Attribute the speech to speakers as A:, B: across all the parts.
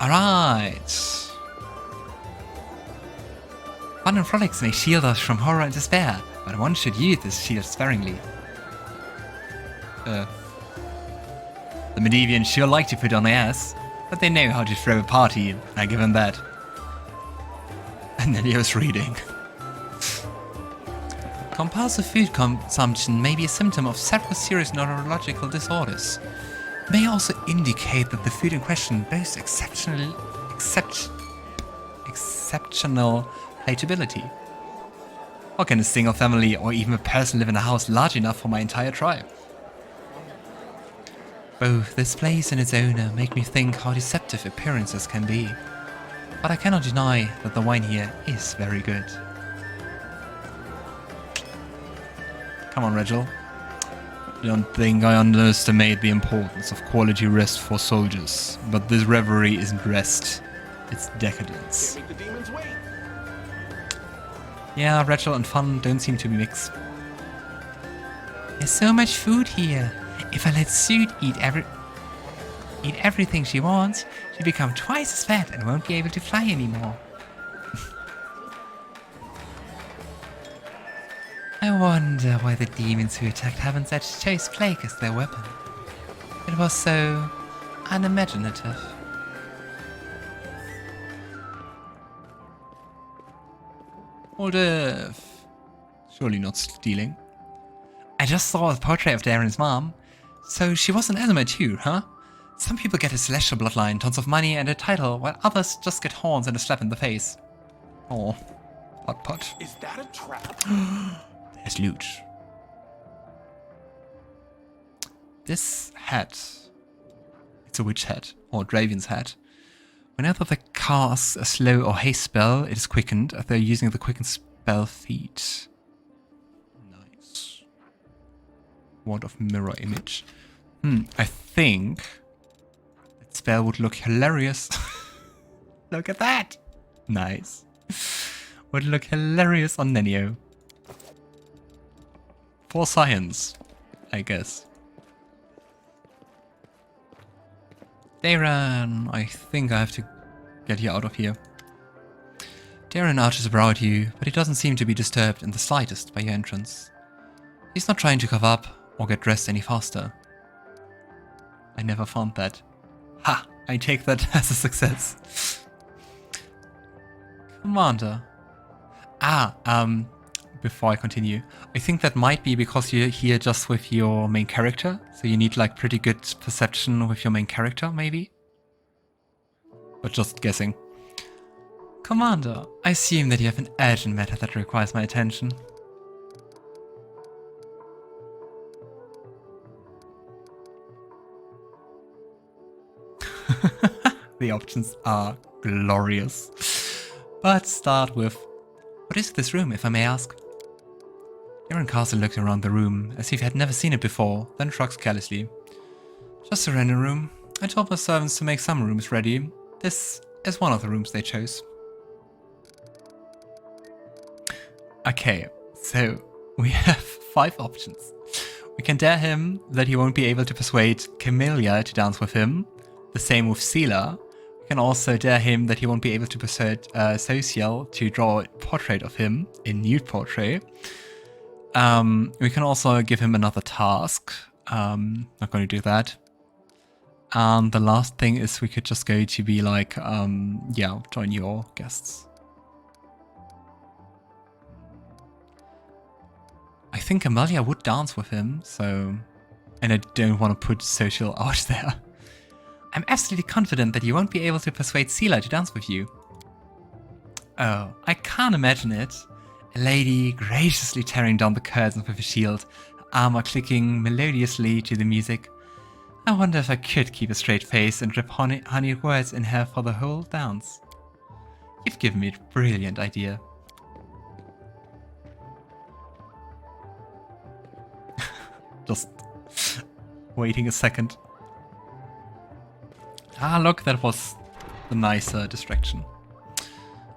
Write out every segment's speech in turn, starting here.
A: Alright. Fun and frolics may shield us from horror and despair, but one should use this shield sparingly. The Medivians sure like to put on the ass, but they know how to throw a party, I give them that. And then he was reading. Compulsive food consumption may be a symptom of several serious neurological disorders. It may also indicate that the food in question boasts exceptional palatability. How can a single family or even a person live in a house large enough for my entire tribe? Both this place and its owner make me think how deceptive appearances can be. But I cannot deny that the wine here is very good. Come on, Regill. I don't think I underestimate the importance of quality rest for soldiers, but this revelry isn't rest, it's decadence. Yeah, Regill and fun don't seem to be mixed. There's so much food here. If I let Suit eat everything she wants, she'll become twice as fat and won't be able to fly anymore. I wonder why the demons who attacked Heaven's chose plague as their weapon. It was so unimaginative. Woljif. Surely not stealing. I just saw a portrait of Daeran's mom. So she was an Aasimar too, huh? Some people get a celestial bloodline, tons of money and a title, while others just get horns and a slap in the face. Oh, pot.
B: Is that a trap?
A: There's loot. This hat, it's a witch hat, or Draven's hat. Whenever they cast a slow or haste spell, it is quickened if they're using the quicken spell feat. Nice. Wand of mirror image. I think that spell would look hilarious. Look at that! Nice. Would look hilarious on Nenio. For science, I guess. Daeran, I think I have to get you out of here. Daeran arches a brow at you, but he doesn't seem to be disturbed in the slightest by your entrance. He's not trying to cover up or get dressed any faster. I never found that. Ha! I take that as a success. Commander. Before I continue, I think that might be because you're here just with your main character, so you need like pretty good perception with your main character, maybe? But just guessing. Commander, I assume that you have an urgent matter that requires my attention. The options are glorious. But start with, what is this room, if I may ask? Daeran Castle looks around the room, as if he had never seen it before, then shrugs carelessly. Just a random room. I told my servants to make some rooms ready. This is one of the rooms they chose. Okay, so we have 5 options. We can dare him that he won't be able to persuade Camellia to dance with him. The same with Seelah. We can also dare him that he won't be able to persuade Sosiel to draw a portrait of him, a nude portrait. We can also give him another task. Not going to do that. And the last thing is we could just go to be like, yeah, join your guests. I think Camellia would dance with him, so... And I don't want to put Sosiel out there. I'm absolutely confident that you won't be able to persuade Seelah to dance with you. Oh, I can't imagine it. A lady graciously tearing down the curtains with a shield, armor clicking melodiously to the music. I wonder if I could keep a straight face and drip honeyed words in her for the whole dance. You've given me a brilliant idea. Just waiting a second. Ah, look, that was the nicer distraction.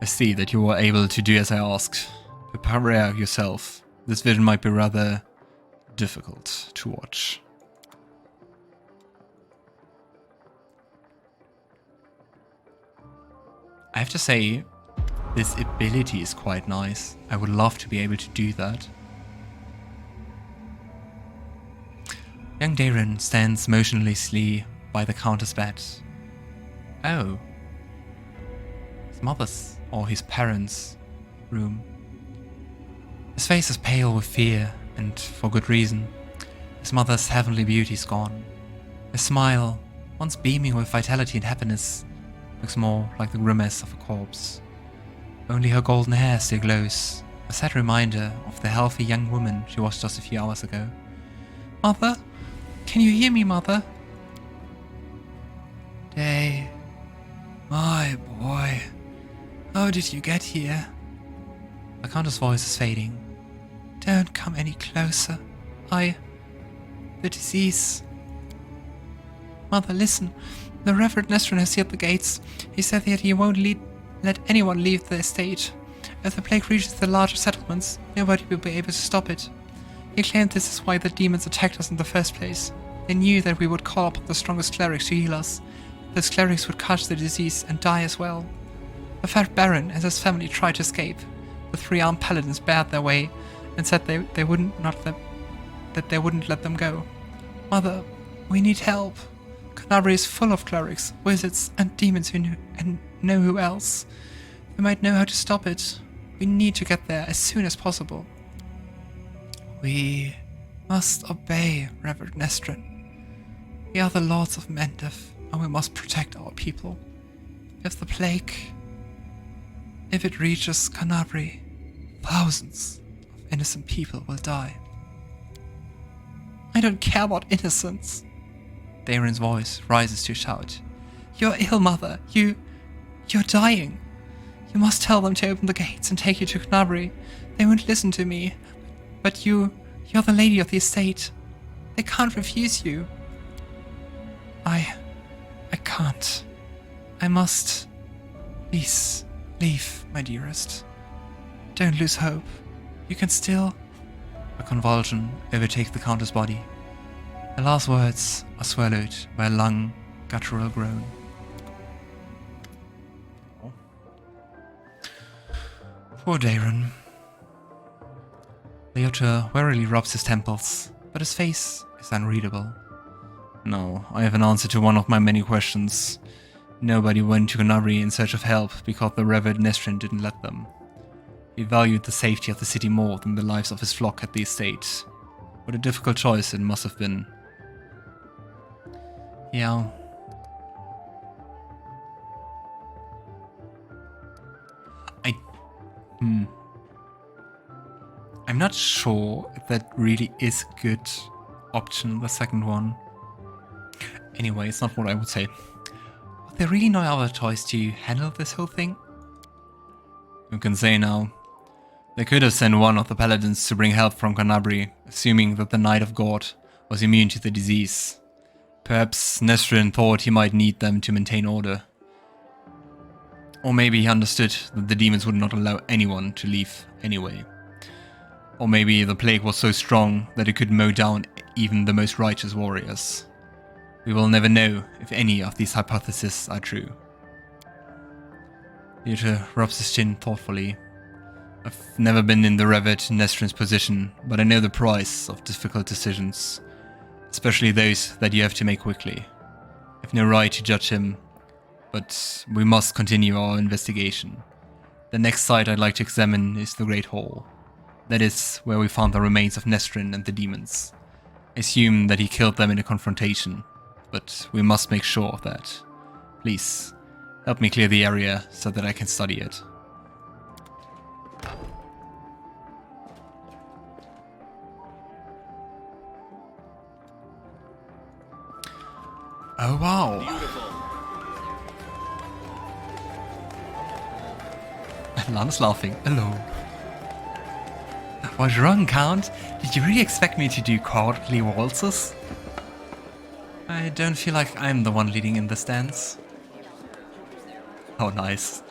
A: I see that you were able to do as I asked. Prepare yourself. This vision might be rather difficult to watch. I have to say, this ability is quite nice. I would love to be able to do that. Young Daeran stands motionlessly by the counter's bed. Oh. His mother's or his parents' room. His face is pale with fear, and for good reason. His mother's heavenly beauty is gone. His smile, once beaming with vitality and happiness, looks more like the grimace of a corpse. Only her golden hair still glows, a sad reminder of the healthy young woman she was just a few hours ago. Mother? Can you hear me, Mother? Day. My boy. How did you get here? The Countess' voice is fading. Don't come any closer. The disease. Mother, listen. The Reverend Nestron has sealed the gates. He said that he won't let anyone leave the estate. If the plague reaches the larger settlements, nobody will be able to stop it. He claimed this is why the demons attacked us in the first place. They knew that we would call upon the strongest clerics to heal us. Those clerics would catch the disease and die as well. The fat Baron and his family tried to escape. The 3 armed paladins barred their way and said they wouldn't let them go. Mother, we need help. Kenabres is full of clerics, wizards, and demons who know who else. We might know how to stop it. We need to get there as soon as possible. We must obey Reverend Nestron. We are the lords of Mendev, and we must protect our people. If the plague, if it reaches Kenabres, thousands of innocent people will die. I don't care about innocence. Daeran's voice rises to shout. You're ill, Mother. You're dying. You must tell them to open the gates and take you to Kenabres. They won't listen to me. But you're the lady of the estate. They can't refuse you. I can't. I must. Please, leave, my dearest. Don't lose hope. You can still... A convulsion overtakes the Countess' body. The last words are swallowed by a long, guttural groan. Poor Daeran. The WOTR wearily rubs his temples, but his face is unreadable. No, I have an answer to one of my many questions. Nobody went to Kenabres in search of help because the Reverend Nestron didn't let them. He valued the safety of the city more than the lives of his flock at the estate. What a difficult choice it must have been. Yeah. I'm not sure if that really is a good option, the second one. Anyway, it's not what I would say. Are there really no other choice to handle this whole thing? You can say now. They could have sent one of the paladins to bring help from Kenabres, assuming that the Knight of God was immune to the disease. Perhaps Nestron thought he might need them to maintain order. Or maybe he understood that the demons would not allow anyone to leave anyway. Or maybe the plague was so strong that it could mow down even the most righteous warriors. We will never know if any of these hypotheses are true. WOTR rubs his chin thoughtfully. I've never been in the Reverend Nestron's position, but I know the price of difficult decisions. Especially those that you have to make quickly. I have no right to judge him, but we must continue our investigation. The next site I'd like to examine is the Great Hall. That is where we found the remains of Nestron and the demons. I assume that he killed them in a confrontation, but we must make sure of that. Please, help me clear the area so that I can study it. Oh wow! Lann is laughing. Hello. What's wrong, Count? Did you really expect me to do courtly waltzes? I don't feel like I'm the one leading in this dance. Oh, nice.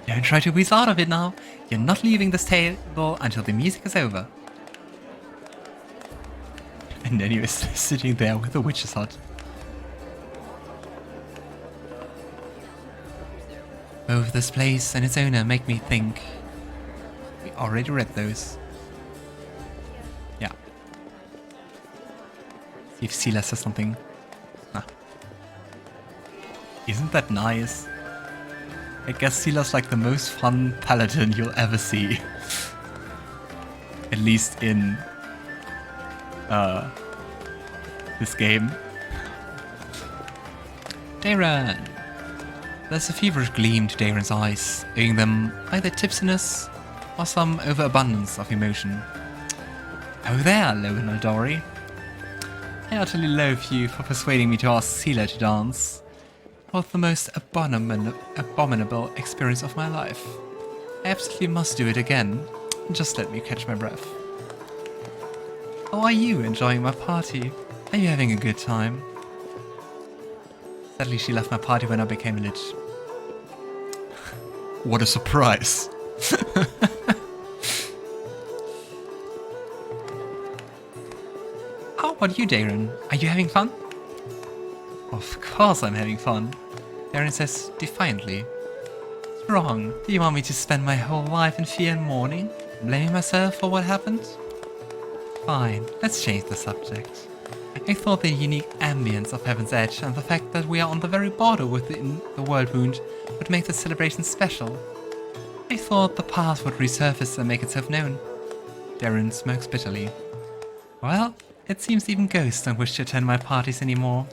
A: Don't try to wheeze out of it now. You're not leaving this table until the music is over. And Nenio is sitting there with a witch's hut. Both this place and its owner make me think. We already read those. Yeah. See if Seelah says something. Nah. Isn't that nice? I guess Seelah's like the most fun paladin you'll ever see. At least in this game. Daeran! There's a feverish gleam to Daeran's eyes, owing them either tipsiness or some overabundance of emotion. Oh there, Logan Aldori. I utterly loathe you for persuading me to ask Seelah to dance. It was the most abominable experience of my life. I absolutely must do it again. Just let me catch my breath. How are you enjoying my party? Are you having a good time? Sadly, she left my party when I became a lich. What a surprise! How about you, Daeran? Are you having fun? Of course I'm having fun, Daeran says defiantly. What's wrong? Do you want me to spend my whole life in fear and mourning, blaming myself for what happened? Fine, let's change the subject. I thought the unique ambience of Heaven's Edge and the fact that we are on the very border within the Worldwound would make the celebration special. I thought the past would resurface and make itself known. Daeran smokes bitterly. Well, it seems even ghosts don't wish to attend my parties anymore.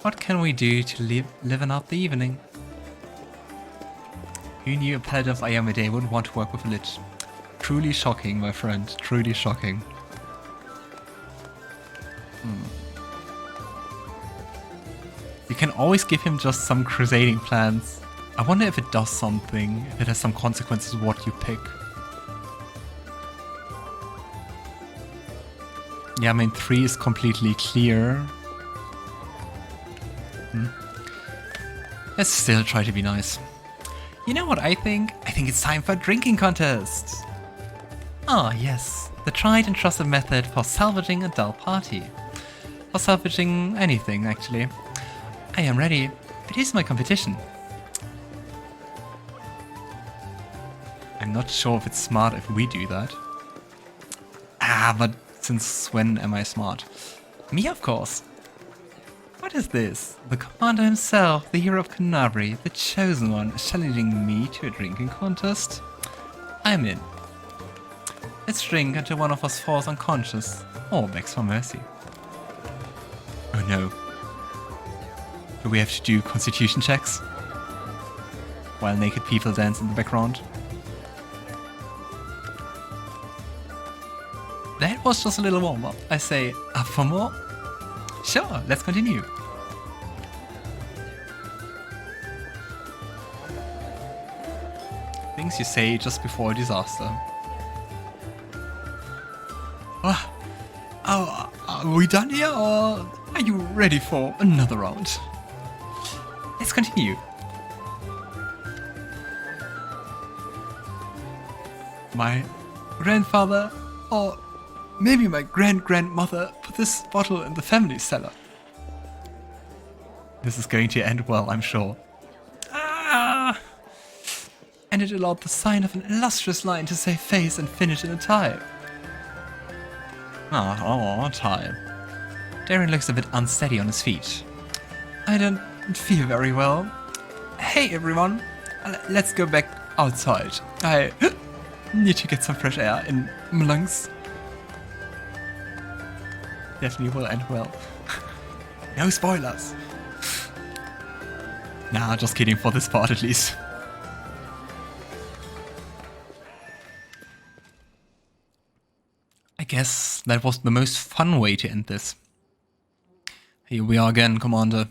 A: What can we do to liven up the evening? Who knew a paladin of iomedae wouldn't want to work with a lich? Truly shocking, my friend. Truly shocking. You can always give him just some crusading plans. I wonder if it does something, if it has some consequences what you pick. Yeah, I mean 3 is completely clear. Let's still try to be nice. You know what I think? I think it's time for a drinking contest. Ah yes, the tried and trusted method for salvaging a dull party. For salvaging anything, actually. I am ready. It is my competition. I'm not sure if it's smart if we do that. But since when am I smart? Me, of course. What is this? The commander himself, the hero of Kenabres, the chosen one, is challenging me to a drinking contest? I'm in. Let's drink until one of us falls unconscious, or begs for mercy. Oh no. Do we have to do constitution checks? While naked people dance in the background? That was just a little warm-up. I say, up for more? Sure, let's continue. Things you say just before a disaster. Are we done here, or are you ready for another round? Let's continue. My grandfather, or maybe my grandmother, put this bottle in the family cellar. This is going to end well, I'm sure. And it allowed the sign of an illustrious line to save face and finish in a tie. Tie. Daeran looks a bit unsteady on his feet. I don't feel very well. Hey everyone, let's go back outside. I need to get some fresh air in my lungs. Definitely will end well. No spoilers. Nah, just kidding for this part at least. I guess that was the most fun way to end this. Here we are again, Commander.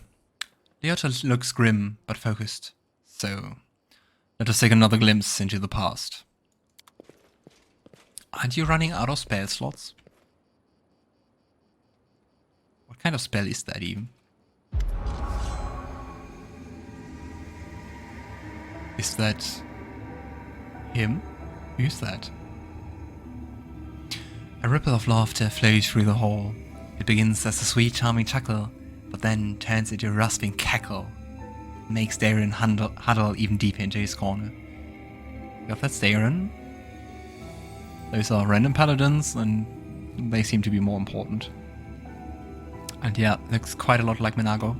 A: Leota looks grim, but focused. So, let us take another glimpse into the past. Aren't you running out of spell slots? What kind of spell is that even? Is that him? Who's that? A ripple of laughter flows through the hall. It begins as a sweet, charming chuckle, but then turns into a rasping cackle. makes Daeran huddle even deeper into his corner. Yep, that's Daeran. Those are random paladins, and they seem to be more important. And yeah, looks quite a lot like Minago.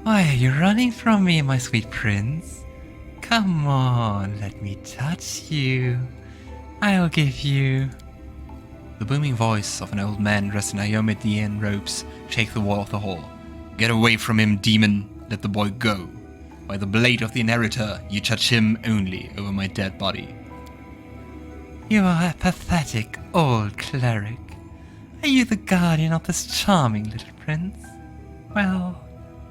A: Why are you running from me, my sweet prince? Come on, let me touch you. I'll give you... The booming voice of an old man dressed in iomedae robes shake the wall of the hall. Get away from him, demon. Let the boy go. By the blade of the inheritor, you touch him only over my dead body. You are a pathetic old cleric. Are you the guardian of this charming little prince? Well,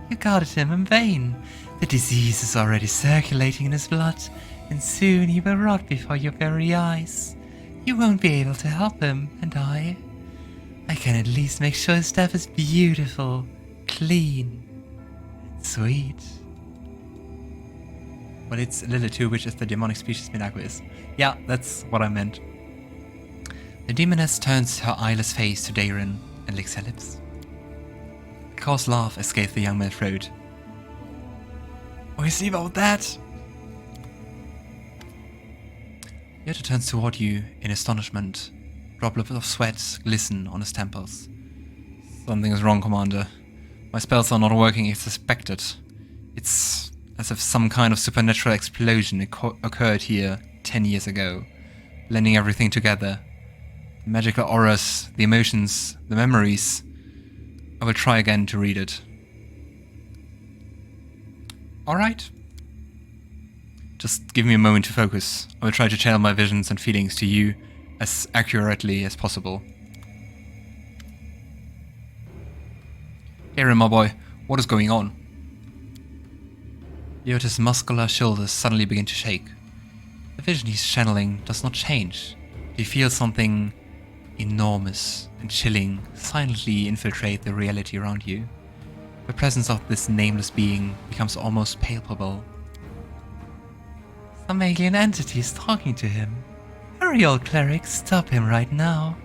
A: you guarded him in vain. The disease is already circulating in his blood, and soon he will rot before your very eyes. You won't be able to help him, and I can at least make sure his death is beautiful, clean, and sweet. Well, it's Lilith, which is the demonic species Minago is. Yeah, that's what I meant. The demoness turns her eyeless face to Daeran and licks her lips. A coarse laugh escapes the young man's throat. Oh, you see about that? Yota turns toward you in astonishment. Droplets of sweat glisten on his temples. Something is wrong, Commander. My spells are not working as expected. It's as if some kind of supernatural explosion occurred here 10 years ago, blending everything together. The magical auras, the emotions, the memories. I will try again to read it. Alright. Just give me a moment to focus. I will try to channel my visions and feelings to you as accurately as possible. Daeran, my boy, what is going on? Yota's muscular shoulders suddenly begin to shake. The vision he's channeling does not change. He feels something enormous and chilling silently infiltrate the reality around you. The presence of this nameless being becomes almost palpable. Some alien entity is talking to him. Hurry, old cleric, stop him right now.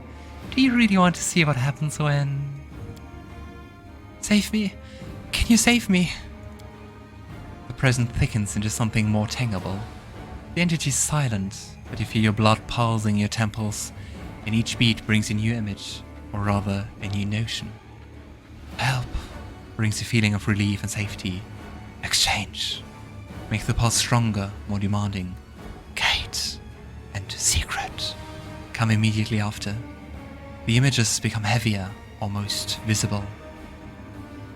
A: Do you really want to see what happens when... Save me! Can you save me? The presence thickens into something more tangible. The entity is silent, but you feel your blood pulsing in your temples, and each beat brings a new image, or rather, a new notion. Help brings a feeling of relief and safety. Exchange makes the pulse stronger, more demanding. Gate and secret come immediately after. The images become heavier, almost visible.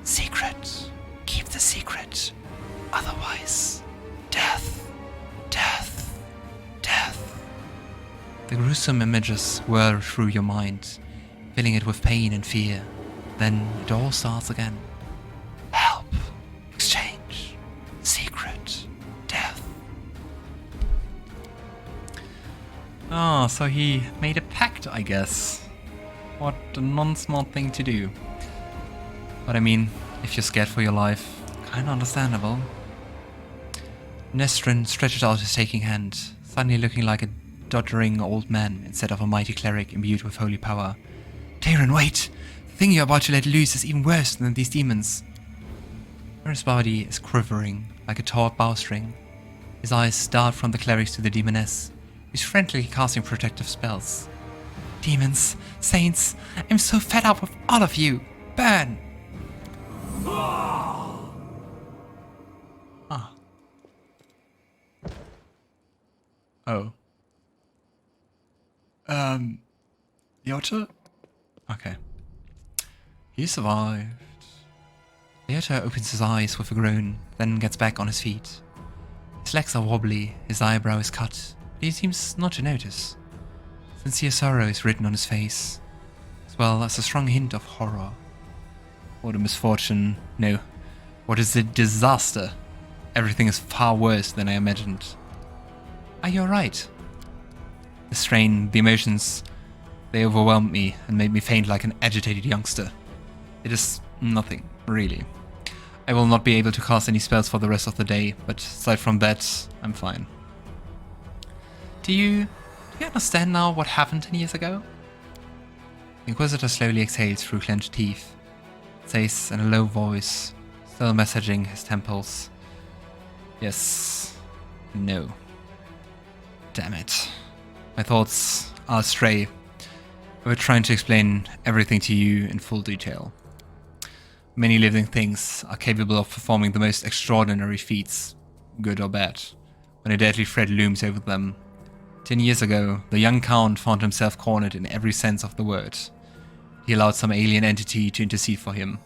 A: Secret. Keep the secret. Otherwise, death, death, death. The gruesome images whirl through your mind, filling it with pain and fear. Then it all starts again. Help. Exchange. Secret. Death. Ah, so he made a pact, I guess. What a non-smart thing to do. But I mean, if you're scared for your life, kinda understandable. Nestrin stretches out his shaking hand, suddenly looking like a doddering old man instead of a mighty cleric imbued with holy power. Daeran, wait! The thing you're about to let loose is even worse than these demons. Daeran's body is quivering like a taut bowstring. His eyes dart from the clerics to the demoness, who's frantically casting protective spells. Demons, saints, I'm so fed up with all of you! Burn! Ah. Oh. Yota? Okay. He survived. Yota opens his eyes with a groan, then gets back on his feet. His legs are wobbly, his eyebrow is cut, but he seems not to notice. Sincere sorrow is written on his face, as well as a strong hint of horror. What a misfortune. No. What is a disaster? Everything is far worse than I imagined. Are you alright? The strain, the emotions, they overwhelmed me and made me faint like an agitated youngster. It is nothing, really. I will not be able to cast any spells for the rest of the day, but aside from that, I'm fine. Do you understand now what happened 10 years ago? The Inquisitor slowly exhales through clenched teeth. Says in a low voice, Still messaging his temples. Yes. No. Damn it. My thoughts are astray. I was trying to explain everything to you in full detail. Many living things are capable of performing the most extraordinary feats, good or bad, when a deadly threat looms over them. 10 years ago, the young Count found himself cornered in every sense of the word. He allowed some alien entity to intercede for him.